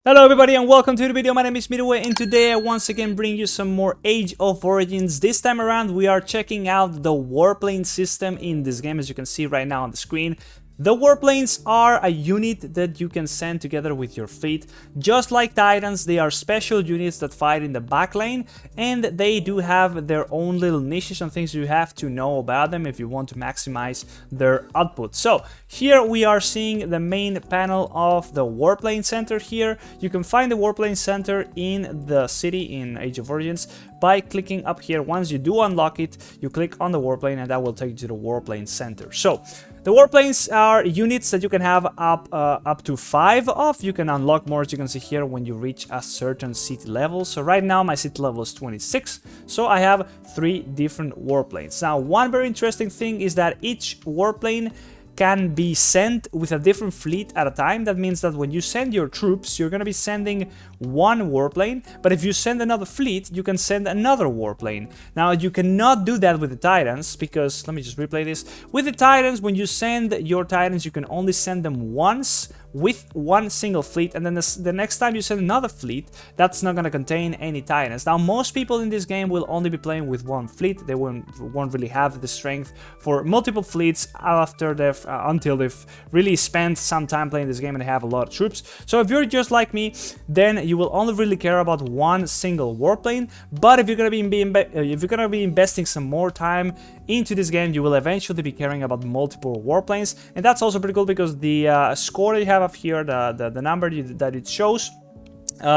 Hello everybody and welcome to the video. My name is Medici and today I once again bring you some more Age of Origins. This time around we are checking out the Warplane system in this game, as you can see right now on the screen. The Warplanes are a unit that you can send together with your fleet. Just like Titans, they are special units that fight in the back lane, and they do have their own little niches and things you have to know about them if you want to maximize their output. So here we are seeing the main panel of the Warplane Center here. You can find the Warplane Center in the city in Age of Origins by clicking up here. Once you do unlock it, you click on the Warplane and that will take you to the Warplane Center. So the Warplanes are units that you can have up to 5 of. You can unlock more, as you can see here, when you reach a certain city level. So right now my city level is 26, so I have 3 different Warplanes. Now one very interesting thing is that each Warplane can be sent with a different fleet at a time. That means that when you send your troops, you're going to be sending one warplane, but if you send another fleet, you can send another warplane. Now, you cannot do that with the Titans, because, let me just replay this. With the Titans, when you send your Titans, you can only send them once with one single fleet, and then the next time you send another fleet, that's not going to contain any Titans. Now, most people in this game will only be playing with one fleet. They won't really have the strength for multiple fleets after they've until they've really spent some time playing this game and they have a lot of troops. So if you're just like me, then you will only really care about one single warplane. But if you're gonna be investing some more time into this game, you will eventually be caring about multiple warplanes, and that's also pretty cool because the score that you have up here, the number that it shows,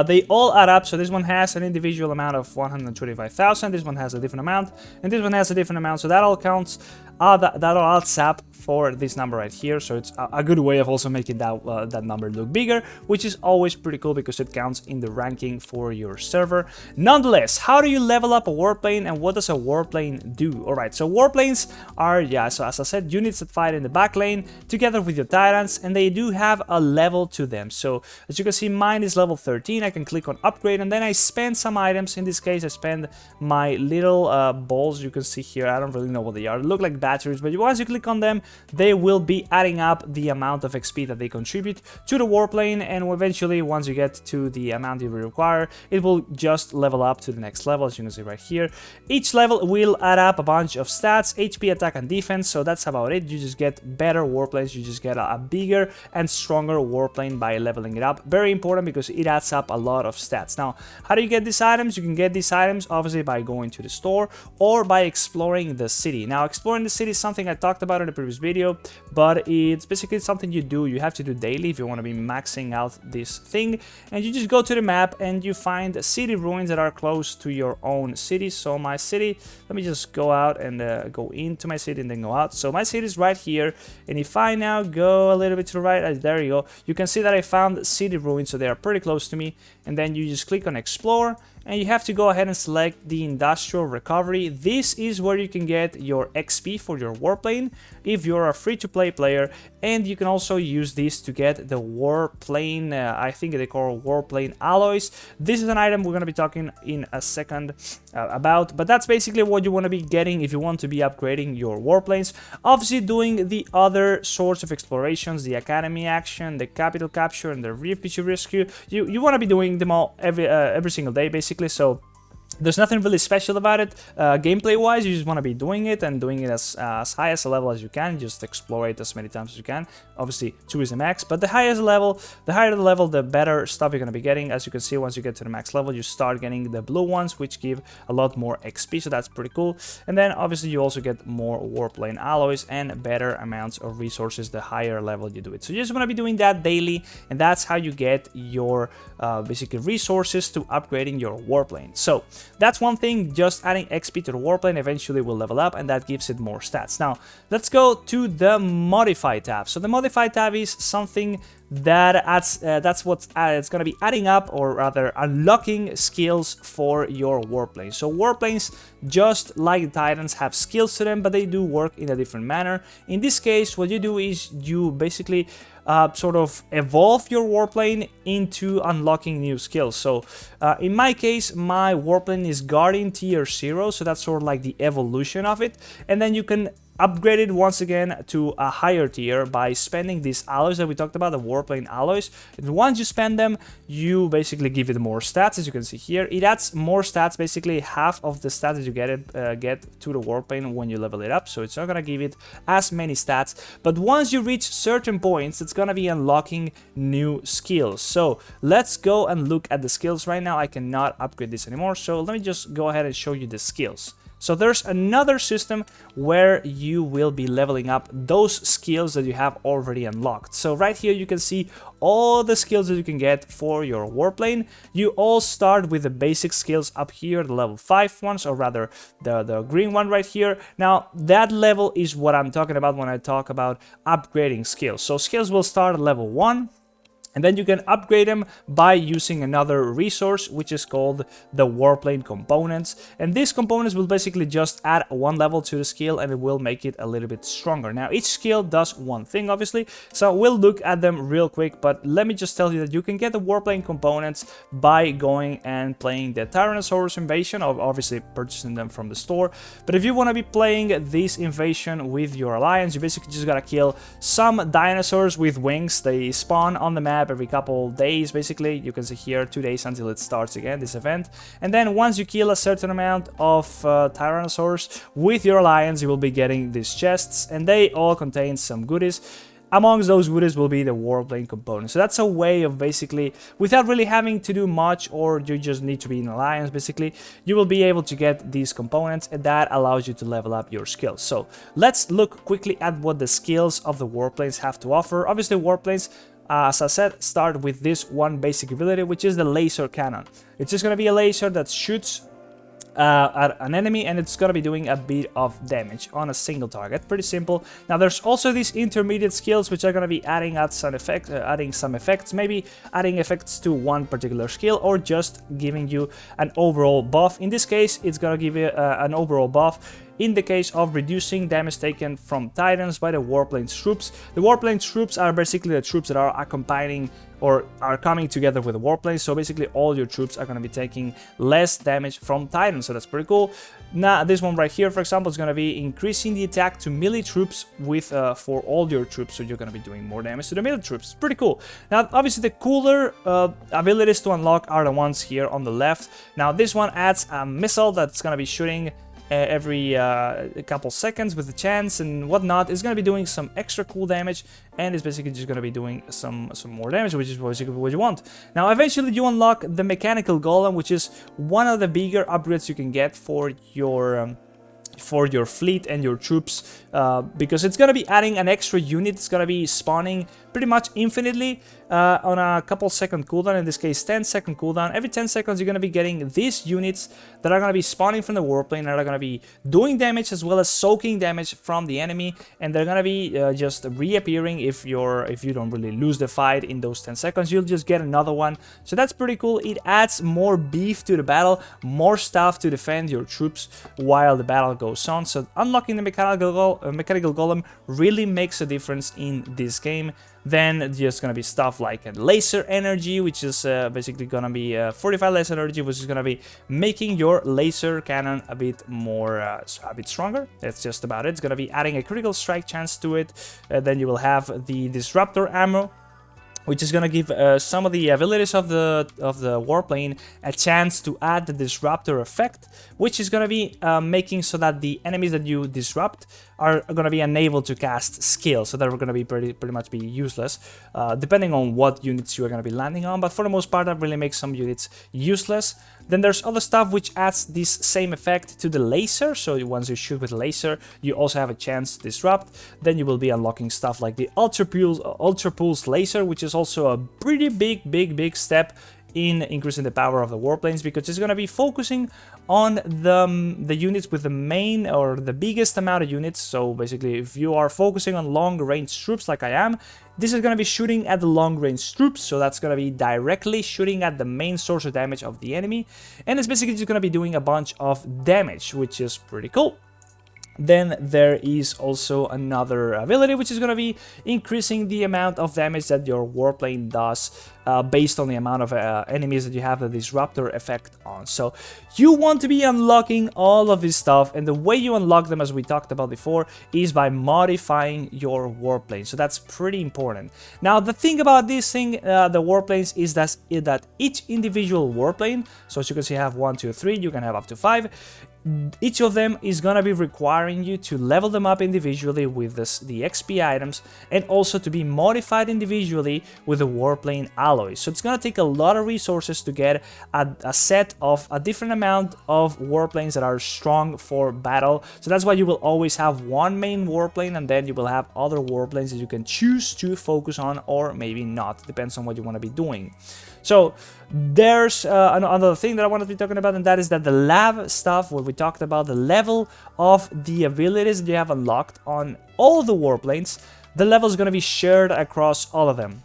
they all add up. So this one has an individual amount of 125,000, this one has a different amount, and this one has a different amount, so that all counts, that all adds up for this number right here. So it's a good way of also making that number look bigger, which is always pretty cool because it counts in the ranking for your server. Nonetheless, how do you level up a warplane and what does a warplane do? Alright, so warplanes are, so as I said, units that fight in the back lane together with your Titans, and they do have a level to them. So as you can see, mine is level 13. I can click on upgrade and then I spend some items. In this case, I spend my little balls you can see here. I don't really know what they are. They look like batteries, but once you click on them, they will be adding up the amount of XP that they contribute to the warplane, and eventually, once you get to the amount you require, it will just level up to the next level, as you can see right here. Each level will add up a bunch of stats, HP, attack, and defense, so that's about it. You just get better warplanes, you just get a bigger and stronger warplane by leveling it up. Very important because it adds up a lot of stats. Now, how do you get these items? You can get these items obviously by going to the store or by exploring the city. Now, exploring the city is something I talked about in the previous video, but it's basically something you have to do daily if you want to be maxing out this thing. And you just go to the map and you find city ruins that are close to your own city. So my city, let me just go out and go into my city and then go out. So my city is right here, and if I now go a little bit to the right, there you go, you can see that I found city ruins, so they are pretty close to me. And then you just click on explore, and you have to go ahead and select the industrial recovery. This is where you can get your XP for your warplane if you're a free-to-play player, and you can also use this to get the warplane, I think they call warplane alloys. This is an item we're going to be talking in a second about, but that's basically what you want to be getting if you want to be upgrading your warplanes. Obviously, doing the other sorts of explorations, the academy action, the capital capture, and the refugee rescue, you want to be doing them all every single day, basically. So there's nothing really special about it. Gameplay wise, you just want to be doing it and doing it as high as a level as you can. Just explore it as many times as you can. Obviously 2 is the max, but the higher the level, the better stuff you're going to be getting. As you can see, once you get to the max level, you start getting the blue ones, which give a lot more XP, so that's pretty cool. And then obviously you also get more warplane alloys and better amounts of resources the higher level you do it. So you just want to be doing that daily, and that's how you get your basically resources to upgrading your warplane. So that's one thing, just adding XP to the warplane eventually will level up, and that gives it more stats. Now, let's go to the Modify tab. So the Modify tab is something that adds, that's what it's going to be adding up, or rather unlocking skills for your warplanes. So warplanes, just like the Titans, have skills to them, but they do work in a different manner. In this case, what you do is you basically sort of evolve your warplane into unlocking new skills. So in my case, my warplane is Guardian tier 0, so that's sort of like the evolution of it. And then you can upgrade it once again to a higher tier by spending these alloys that we talked about, the Warplane alloys. And once you spend them, you basically give it more stats. As you can see here, it adds more stats, basically half of the stats that you get to the Warplane when you level it up. So it's not gonna give it as many stats, but once you reach certain points, it's gonna be unlocking new skills. So let's go and look at the skills. Right now I cannot upgrade this anymore, so let me just go ahead and show you the skills. So there's another system where you will be leveling up those skills that you have already unlocked. So right here you can see all the skills that you can get for your Warplane. You all start with the basic skills up here, the level 5 ones, or rather the green one right here. Now that level is what I'm talking about when I talk about upgrading skills. So skills will start at level 1. And then you can upgrade them by using another resource, which is called the Warplane components. And these components will basically just add one level to the skill, and it will make it a little bit stronger. Now, each skill does one thing, obviously, so we'll look at them real quick. But let me just tell you that you can get the Warplane components by going and playing the Tyrannosaurus invasion, or obviously purchasing them from the store. But if you want to be playing this invasion with your alliance, you basically just gotta kill some dinosaurs with wings. They spawn on the map every couple days, basically. You can see here 2 days until it starts again, this event. And then once you kill a certain amount of Tyrannosaurs with your alliance, you will be getting these chests, and they all contain some goodies. Amongst those goodies will be the Warplane components. So that's a way of basically, without really having to do much, or you just need to be in alliance, basically, you will be able to get these components, and that allows you to level up your skills. So let's look quickly at what the skills of the Warplanes have to offer. Obviously, Warplanes, as I said, start with this one basic ability, which is the laser cannon. It's just going to be a laser that shoots at an enemy, and it's going to be doing a bit of damage on a single target. Pretty simple. Now there's also these intermediate skills, which are going to be adding some effects, maybe adding effects to one particular skill, or just giving you an overall buff. In this case, it's going to give you an overall buff in the case of reducing damage taken from Titans by the Warplane's troops. The Warplane's troops are basically the troops that are accompanying or are coming together with the Warplane. So basically all your troops are going to be taking less damage from Titans, so that's pretty cool. Now this one right here, for example, is going to be increasing the attack to melee troops with for all your troops, so you're going to be doing more damage to the melee troops. Pretty cool. Now obviously the cooler abilities to unlock are the ones here on the left. Now this one adds a missile that's going to be shooting every couple seconds with a chance and whatnot. It's going to be doing some extra cool damage, and it's basically just going to be doing some more damage, which is basically what you want. Now eventually you unlock the mechanical golem, which is one of the bigger upgrades you can get for your fleet and your troops, because it's going to be adding an extra unit. It's going to be spawning pretty much infinitely on a couple second cooldown, in this case 10-second cooldown. Every 10 seconds you're going to be getting these units that are going to be spawning from the Warplane, and are going to be doing damage as well as soaking damage from the enemy, and they're going to be just reappearing if you don't really lose the fight in those 10 seconds. You'll just get another one, so that's pretty cool. It adds more beef to the battle, more stuff to defend your troops while the battle goes on. So unlocking the mechanical golem really makes a difference in this game. Then just gonna be stuff like laser energy, which is basically gonna be 45 laser energy, which is gonna be making your laser cannon a bit more, a bit stronger. That's just about it. It's gonna be adding a critical strike chance to it. Then you will have the disruptor ammo, which is going to give some of the abilities of the Warplane a chance to add the disruptor effect, which is going to be making so that the enemies that you disrupt are going to be unable to cast skills, so they're going to be pretty much be useless, depending on what units you are going to be landing on. But for the most part, that really makes some units useless. Then there's other stuff which adds this same effect to the laser, so once you shoot with a laser, you also have a chance to disrupt. Then you will be unlocking stuff like the Ultra Pulse laser, which is also a pretty big step in increasing the power of the Warplanes, because it's going to be focusing on the units with the main or the biggest amount of units. So basically, if you are focusing on long-range troops like I am, this is going to be shooting at the long-range troops, so that's going to be directly shooting at the main source of damage of the enemy, and it's basically just going to be doing a bunch of damage, which is pretty cool. Then there is also another ability which is going to be increasing the amount of damage that your warplane does based on the amount of enemies that you have the disruptor effect on. So you want to be unlocking all of this stuff, and the way you unlock them, as we talked about before, is by modifying your warplane. So that's pretty important. Now the thing about this thing, the warplanes, is that each individual warplane, so as you can see I have 1, 2, 3, you can have up to 5. Each of them is gonna be requiring you to level them up individually with the XP items, and also to be modified individually with the warplane alloys. So it's gonna take a lot of resources to get a set of a different amount of warplanes that are strong for battle. So that's why you will always have one main warplane, and then you will have other warplanes that you can choose to focus on, or maybe not. Depends on what you want to be doing. So there's another thing that I want to be talking about, and that is that the lab stuff, where we talked about the level of the abilities that you have unlocked on all the warplanes, the level is going to be shared across all of them.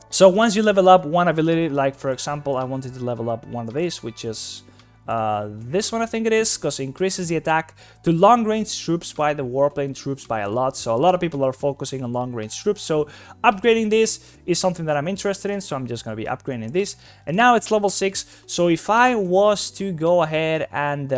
So once you level up one ability, like for example, I wanted to level up one of these, which is this one, I think it is, because it increases the attack to long-range troops by the warplane troops by a lot. So a lot of people are focusing on long-range troops, so upgrading this is something that I'm interested in, so I'm just going to be upgrading this. And now it's level 6, so if I was to go ahead and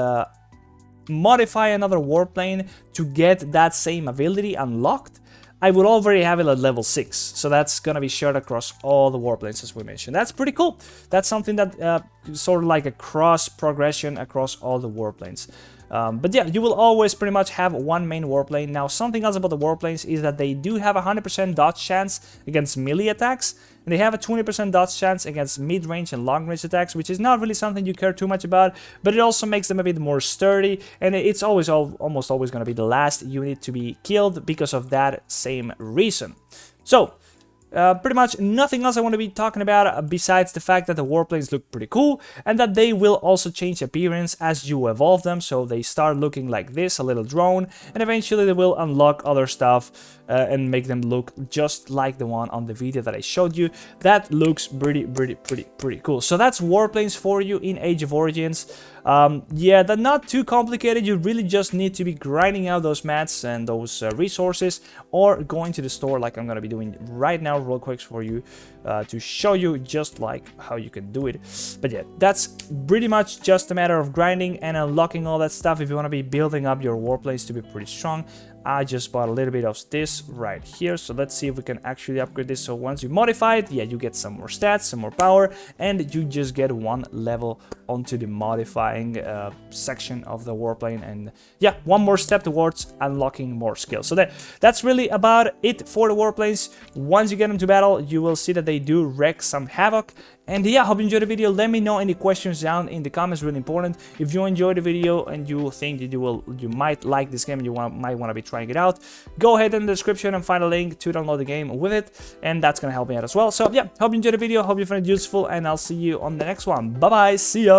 modify another warplane to get that same ability unlocked, I would already have it at level 6, so that's gonna be shared across all the warplanes, as we mentioned. That's pretty cool. That's something that sort of like a cross progression across all the warplanes. But yeah, you will always pretty much have one main warplane. Now, something else about the warplanes is that they do have a 100% dodge chance against melee attacks, and they have a 20% dodge chance against mid-range and long-range attacks, which is not really something you care too much about, but it also makes them a bit more sturdy, and it's almost always going to be the last unit to be killed because of that same reason. So pretty much nothing else I want to be talking about besides the fact that the warplanes look pretty cool, and that they will also change appearance as you evolve them. So they start looking like this, a little drone, and eventually they will unlock other stuff and make them look just like the one on the video that I showed you. That looks pretty cool. So that's warplanes for you in Age of Origins. Yeah, they're not too complicated. You really just need to be grinding out those mats and those resources, or going to the store like I'm gonna be doing right now real quick for you to show you just like how you can do it. But yeah, that's pretty much just a matter of grinding and unlocking all that stuff if you want to be building up your warplanes to be pretty strong. I just bought a little bit of this right here, so let's see if we can actually upgrade this. So once you modify it, yeah, you get some more stats, some more power, and you just get one level onto the modifying section of the warplane, and yeah, one more step towards unlocking more skills. So that's really about it for the warplanes. Once you get into battle, you will see that they do wreak some havoc. And yeah, hope you enjoyed the video. Let me know any questions down in the comments, really important. If you enjoyed the video and you think that you might like this game and you might want to be trying it out, go ahead in the description and find a link to download the game with it, and that's gonna help me out as well. So yeah, hope you enjoyed the video, hope you found it useful, and I'll see you on the next one. Bye bye, see ya.